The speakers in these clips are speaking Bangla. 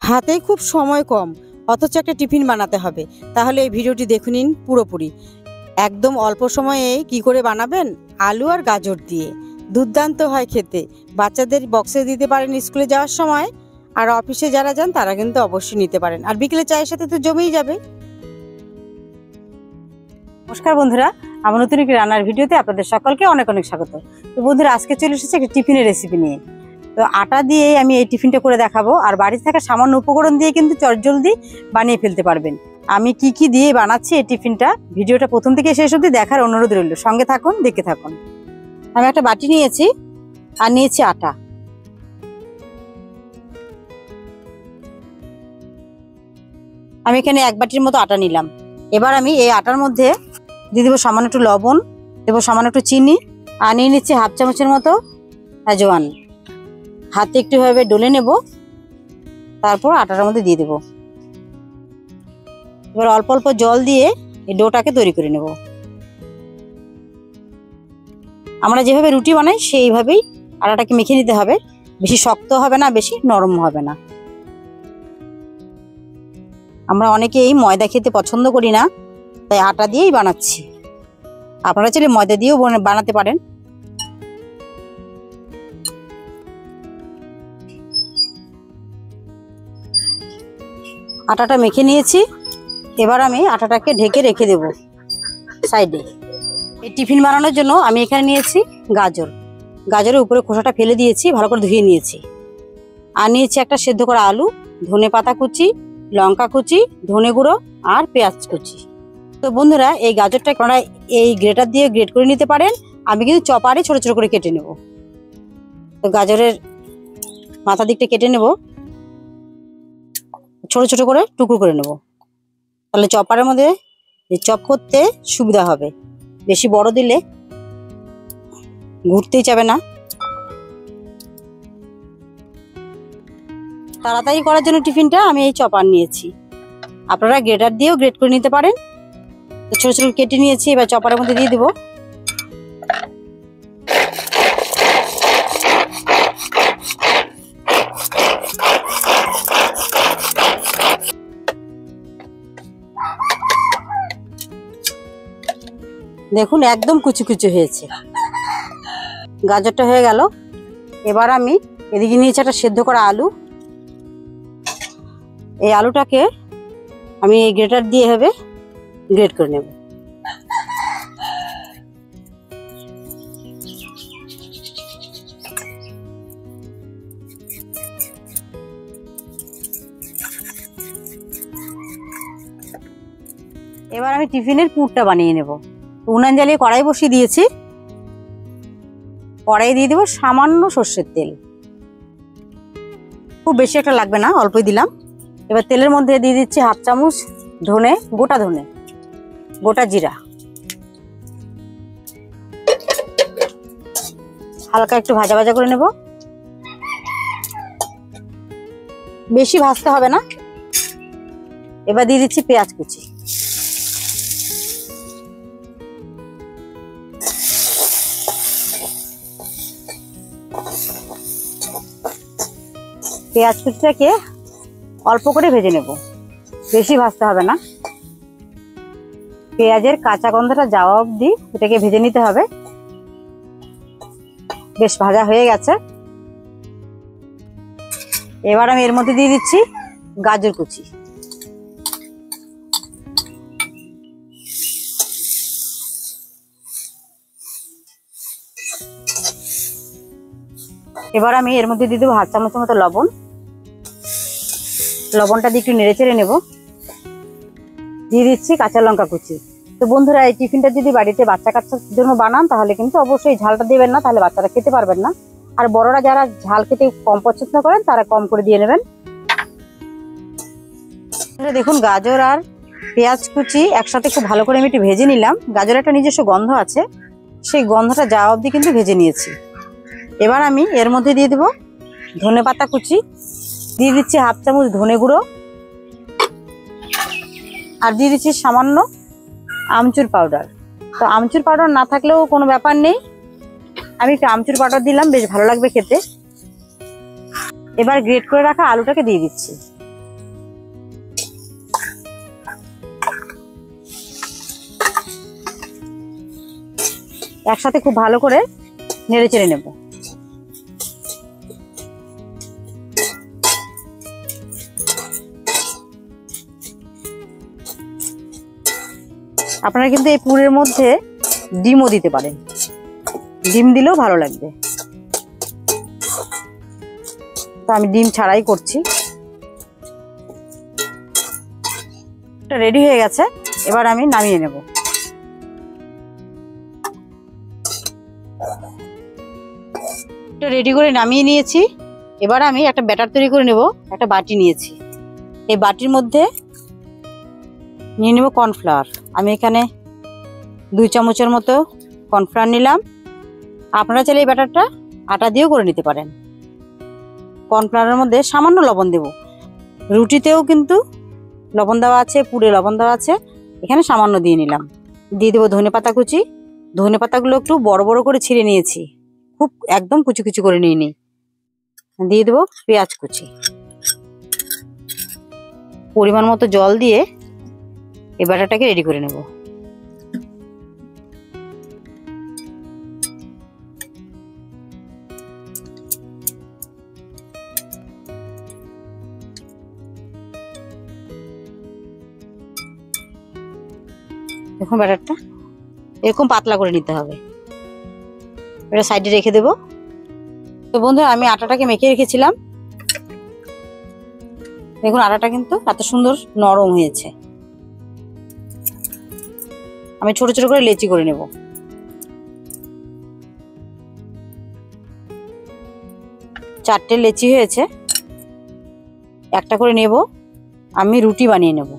হাতে খুব সময় কম, অথচ একটা টিফিন বানাতে হবে। তাহলে এই ভিডিওটি দেখে নিন পুরোপুরি। একদম অল্প সময়ে কি করে বানাবেন, আলু আর গাজর দিয়ে। দুর্দান্ত হয় খেতে। বাচ্চাদের বক্সে দিতে পারেন স্কুলে যাওয়ার সময়, আর অফিসে যারা যান তারা কিন্তু অবশ্যই নিতে পারেন। আর বিকেলে চায়ের সাথে তো জমেই যাবে। নমস্কার বন্ধুরা, আমার নতুন একটি রান্নার ভিডিওতে আপনাদের সকলকে অনেক অনেক স্বাগত। তো বন্ধুরা, আজকে চলে এসেছে একটা টিফিনের রেসিপি নিয়ে। তো আটা দিয়ে আমি এই টিফিনটা করে দেখাবো, আর বাড়িতে থাকা সামান্য উপকরণ দিয়ে কিন্তু চটজলদি বানিয়ে ফেলতে পারবেন। আমি কি কি দিয়ে বানাচ্ছি এই টিফিনটা, ভিডিওটা প্রথম থেকে শেষ অবধি দেখার অনুরোধ রইল। সঙ্গে থাকুন, দেখতে থাকুন। আমি একটা বাটি নিয়েছি আর নিয়েছি আটা। আমি এখানে এক বাটির মতো আটা নিলাম। এবার আমি এই আটার মধ্যে দিয়ে দেবো সামান্য একটু লবণ, দেবো সামান্য একটু চিনি, আর নিয়ে নিচ্ছি হাফ চামচের মতো আজওয়ান। হাতে একটু ভাবে ডলে নেব, তারপর আটার মধ্যে দিয়ে দেব। এবার অল্প অল্প জল দিয়ে এই ডোটাকে তৈরি করে নেব। আমরা যেভাবে রুটি বানাই সেইভাবেই আটাটাকে মেখে নিতে হবে। বেশি শক্ত হবে না, বেশি নরম হবে না। আমরা অনেকেই ময়দা খেতে পছন্দ করি না, তাই আটা দিয়েই বানাচ্ছি। আপনারা চাইলে ময়দা দিয়েও বানাতে পারেন। আটাটা মেখে নিয়েছি। এবার আমি আটাটাকে ঢেকে রেখে দেব সাইডে। এই টিফিন বানানোর জন্য আমি এখানে নিয়েছি গাজর। গাজরের উপরে খোসাটা ফেলে দিয়েছি, ভালো করে ধুয়ে নিয়েছি। আর নিয়েছি একটা সেদ্ধ করা আলু, ধনে পাতা কুচি, লঙ্কা কুচি, ধনে গুঁড়ো আর পেঁয়াজ কুচি। তো বন্ধুরা, এই গাজরটা আপনারা এই গ্রেটার দিয়ে গ্রেট করে নিতে পারেন। আমি কিন্তু চপারে ছোট ছোট করে কেটে নেব। তো গাজরের মাথা দিকটা কেটে নেব, ছোট ছোট করে টুকরো করে নেব। তাহলে চপারের মধ্যে চপ করতে সুবিধা হবে। বেশি বড় দিলে ঘুরতেই যাবে না। তাড়াতাড়ি করার জন্য টিফিনটা আমি এই চপার নিয়েছি। আপনারা গ্রেটার দিয়েও গ্রেট করে নিতে পারেন। তো ছোট ছোট কেটে নিয়েছি, এবার চপারের মধ্যে দিয়ে দেবো। দেখুন, একদম কুচি কুচি হয়েছে। গাজরটা হয়ে গেল। এবার আমি এদিকে নিয়েছি একটা সেদ্ধ করা আলু। এই আলুটাকে আমি এই গ্রেটার দিয়ে হবে গ্রেট করে নেব। এবার আমি টিফিনের পুরটা বানিয়ে নেব। উনান জ্বালিয়ে কড়াই বসিয়ে দিয়েছি। কড়াই দিয়ে দেবো সামান্য সর্ষের তেল। খুব বেশি একটা লাগবে না, অল্পই দিলাম। এবার তেলের মধ্যে দিয়ে দিচ্ছি হাফ চামচ ধনে, গোটা ধনে, গোটা জিরা। হালকা একটু ভাজা ভাজা করে নেব। বেশি ভাজতে হবে না। এবার দিয়ে দিচ্ছি পেঁয়াজ কুচি। পেঁয়াজ কুচিটাকে অল্প করে ভেজে নেব, বেশি ভাজতে হবে না। পেঁয়াজের কাঁচা গন্ধটা যাওয়া অবধি এটাকে ভেজে নিতে হবে। বেশ ভাজা হয়ে গেছে। এবার আমি এর মধ্যে দিয়ে দিচ্ছি গাজর কুচি। এবার আমি এর মধ্যে দিয়ে দেবো হাফ চামচের মতো লবণ। লবণটা দিয়ে একটু নেড়ে চেড়ে নেব। দিয়ে দিচ্ছি কাঁচা লঙ্কা কুচি। তো বন্ধুরা, এই টিফিনটা যদি বাড়িতে বাচ্চা কাচ্চার জন্য বানান, তাহলে কিন্তু অবশ্যই ঝালটা দেবেন না, তাহলে বাচ্চারা খেতে পারবেন না। আর বড়রা যারা ঝাল খেতে কম পছন্দ করেন, তারা কম করে দিয়ে নেবেন। দেখুন, গাজর আর পেঁয়াজ কুচি একসাথে খুব ভালো করে আমি একটু ভেজে নিলাম। গাজরের একটা নিজস্ব গন্ধ আছে, সেই গন্ধটা যাওয়া অবধি কিন্তু ভেজে নিয়েছি। এবার আমি এর মধ্যে দিয়ে দেবো ধনে পাতা কুচি, দিয়ে দিচ্ছি হাফ চামচ ধনে গুঁড়ো, আর দিয়ে দিচ্ছি সামান্য আমচুর পাউডার। তো আমচুর পাউডার না থাকলেও কোনো ব্যাপার নেই, আমি একটু আমচুর পাউডার দিলাম, বেশ ভালো লাগবে খেতে। এবার গ্রেট করে রাখা আলুটাকে দিয়ে দিচ্ছি। একসাথে খুব ভালো করে নেড়ে চেড়ে নেব। আপনারা কিন্তু এই পুরের মধ্যে ডিমও দিতে পারেন, ডিম দিলেও ভালো লাগবে। তো আমি ডিম ছাড়াই করছি। এটা রেডি হয়ে গেছে, এবার আমি নামিয়ে নেব। এটা রেডি করে নামিয়ে নিয়েছি। এবার আমি একটা ব্যাটার তৈরি করে নেব। একটা বাটি নিয়েছি, এই বাটির মধ্যে নিয়ে নেব কর্নফ্লাওয়ার। আমি এখানে 2 চামচের মতো কর্নফ্লাওয়ার নিলাম। আপনারা চাইলে এই ব্যাটারটা আটা দিয়েও করে নিতে পারেন। কর্নফ্লাওয়ারের মধ্যে সামান্য লবণ দেব। রুটিতেও কিন্তু লবণ দেওয়া আছে, পুরে লবণ দেওয়া আছে, এখানে সামান্য দিয়ে নিলাম। দিয়ে দেবো ধনেপাতা কুচি। ধনেপাতাগুলো একটু বড় বড় করে ছিঁড়ে নিয়েছি, খুব একদম কুচি কুচি করে নিয়ে নিই। দিয়ে দেবো পেঁয়াজ কুচি। পরিমাণ মতো জল দিয়ে এই ব্যাটারটাকে রেডি করে নেব। দেখুন ব্যাটারটা এরকম পাতলা করে নিতে হবে। এটা সাইডে রেখে দেব। তো বন্ধুরা, আমি আটাটাকে মেখে রেখেছিলাম। দেখুন আটাটা কিন্তু এত সুন্দর নরম হয়েছে। আমি ছোট ছোট করে লেচি করে নেব। চারটে লেচি হয়েছে, একটা করে নেব। আমি রুটি বানিয়ে নেব।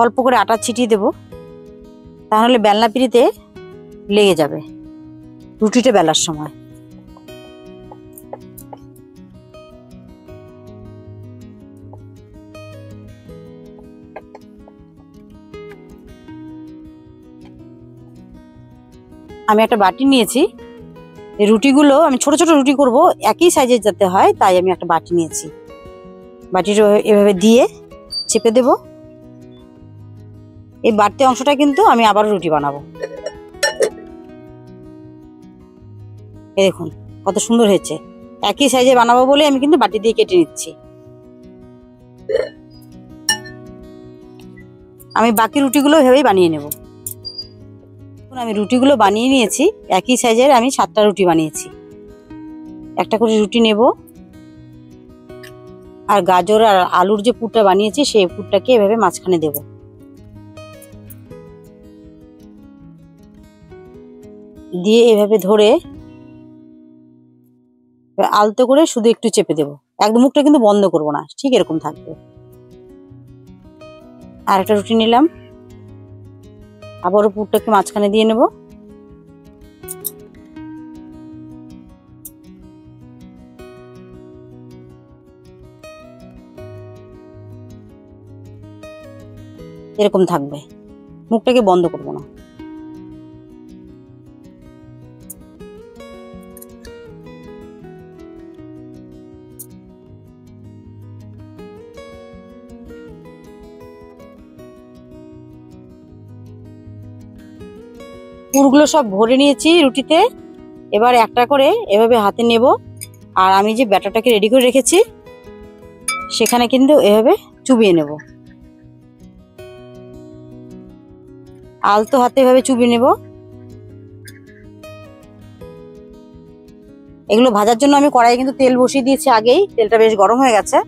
অল্প করে আটা ছিটিয়ে দেব, তাহলে বেলনা পিঁড়িতে লেগে যাবে রুটিটা বেলার সময়। আমি একটা বাটি নিয়েছি। এই রুটিগুলো আমি ছোট ছোট রুটি করব, একই সাইজের যাতে হয়, তাই আমি একটা বাটি নিয়েছি। বাটিটা এভাবে দিয়ে চেপে দেব। এই বাড়তি অংশটা কিন্তু আমি আবার রুটি বানাবো। এই দেখুন কত সুন্দর হয়েছে। একই সাইজে বানাবো বলে আমি কিন্তু বাটি দিয়ে কেটে নিচ্ছি। আমি বাকি রুটিগুলো এভাবেই বানিয়ে নেব। আমি রুটিগুলো বানিয়ে নিয়েছি। একই সাইজের আমি 7টা রুটি বানিয়েছি। একটা করে রুটি নেব, আর গাজর আর আলুর যে পুরটা বানিয়েছি সেই পুরটাকে এভাবে মাঝখানে দেব। দিয়ে এভাবে ধরে আলতো করে শুধু একটু চেপে দেব। একদম মুখটা কিন্তু বন্ধ করব না, ঠিক এরকম থাকবে। আর একটা রুটি নিলাম, আবারও পুরটাকে মাঝখানে দিয়ে নেব। এরকম থাকবে, মুখটাকে বন্ধ করব না। পুরগুলো সব ভরে নিয়েছি রুটিতে। এবার একটা করে এভাবে হাতে নেব, আর আমি যে ব্যাটারটাকে রেডি করে রেখেছি সেখানে কিন্তু এভাবে চুবিয়ে নেব। আলতো হাতে এভাবে চুবিয়ে নেব। এগুলো ভাজার জন্য আমি কড়াইয়ে কিন্তু তেল বসিয়ে দিয়েছি আগেই। তেলটা বেশ গরম হয়ে গেছে।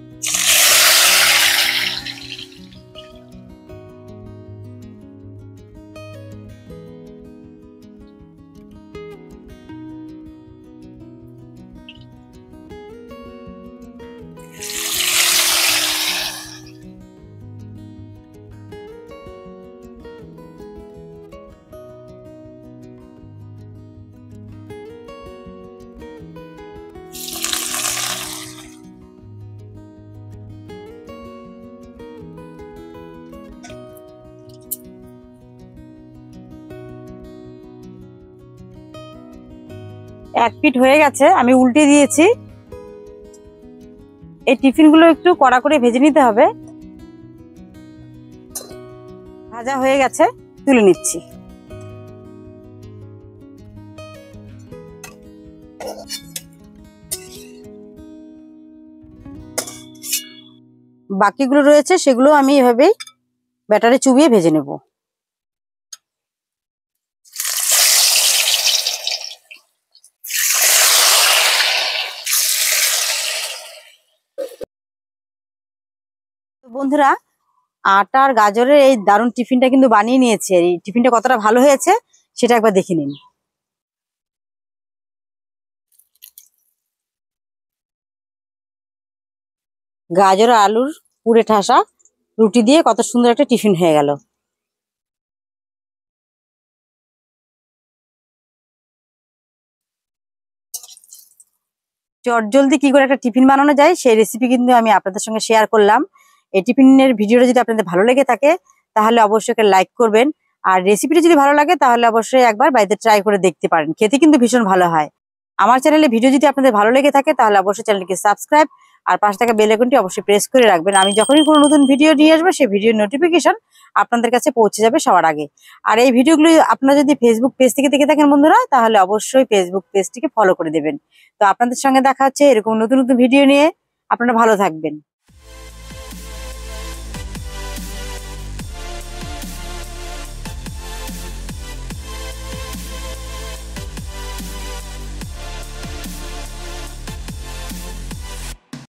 এক পিঠ হয়ে গেছে, আমি উল্টে দিয়েছি। এই টিফিনগুলো একটু কড়া করে ভেজে নিতে হবে। ভাজা হয়ে গেছে, তুলে নিচ্ছি। বাকিগুলো রয়েছে সেগুলো আমি এভাবেই ব্যাটারে চুবিয়ে ভেজে নেব। বন্ধুরা, আটা আর গাজরের এই দারুণ টিফিনটা কিন্তু বানিয়ে নিয়েছি। আর এই টিফিনটা কতটা ভালো হয়েছে সেটা একবার দেখে নিন। গাজর আর আলুর পুরে ঠাসা রুটি দিয়ে কত সুন্দর একটা টিফিন হয়ে গেল। চটজলদি কি করে একটা টিফিন বানানো যায় সেই রেসিপি কিন্তু আমি আপনাদের সঙ্গে শেয়ার করলাম। এই টিফিনের ভিডিওটা যদি আপনাদের ভালো লেগে থাকে তাহলে অবশ্যই লাইক করবেন। আর রেসিপিটা যদি ভালো লাগে তাহলে অবশ্যই একবার বাড়িতে ট্রাই করে দেখতে পারেন, খেতে কিন্তু ভীষণ ভালো হয়। আমার চ্যানেলে ভিডিও যদি আপনাদের ভালো লেগে থাকে তাহলে অবশ্যই চ্যানেলটিকে সাবস্ক্রাইব আর পাশে থাকা বেল আইকনটি অবশ্যই প্রেস করে রাখবেন। আমি যখনই কোনো নতুন ভিডিও নিয়ে আসবো সেই ভিডিওর নোটিফিকেশন আপনাদের কাছে পৌঁছে যাবে সবার আগে। আর এই ভিডিওগুলো আপনারা যদি ফেসবুক পেজ থেকে দেখে থাকেন বন্ধুরা, তাহলে অবশ্যই ফেসবুক পেজটিকে ফলো করে দেবেন। তো আপনাদের সঙ্গে দেখা হচ্ছে এরকম নতুন নতুন ভিডিও নিয়ে। আপনারা ভালো থাকবেন।